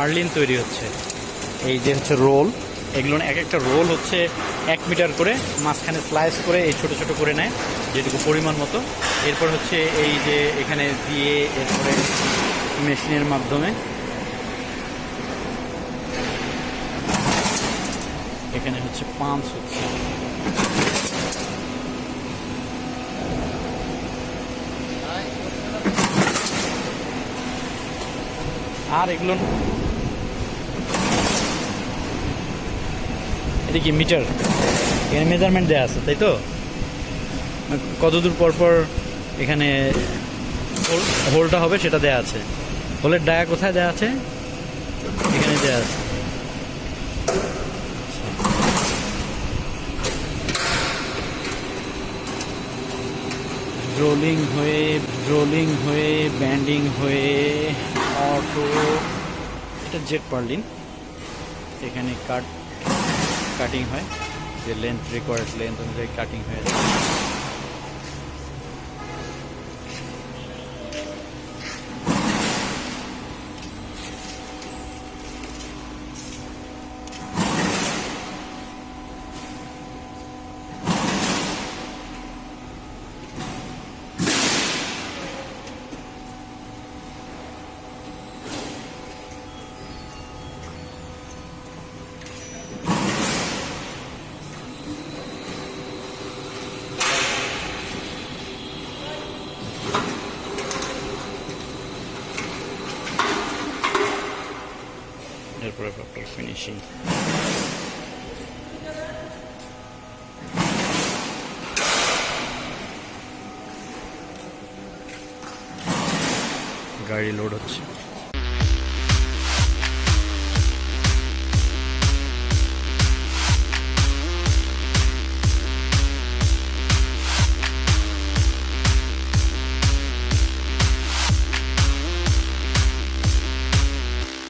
Purlin তৈরি হচ্ছে। এই যে হচ্ছে রোল, এগুলো এক একটা রোল হচ্ছে 1 মিটার করে, মাঝখানে স্লাইস করে এই ছোট ছোট করে নেয় যেটুকু পরিমাণ মতো। এরপর হচ্ছে এই যে এখানে দিয়ে এরপরে মেশিনের মাধ্যমে এখানে হচ্ছে পাঞ্চ হচ্ছে। আর এগুলো এটা কি মিটার, এখানে মেজারমেন্ট দেওয়া আছে তাই তো, কতদূর পর পর এখানে হোলটা হবে সেটা দেওয়া আছে। হোলের ডায়া কোথায় দেওয়া আছে, এখানে দেওয়া আছে। রোলিং হয়ে ব্যান্ডিং হয়ে অটো, এটা জেট পার্লিন। এখানে কাটিং হয়, যে লেন্থ রিকোয়ার্ড লেন্থ অনুযায়ী কাটিং হয়ে যায়। এরপরে প্রপার ফিনিশিং। গাড়ি লোড হচ্ছে।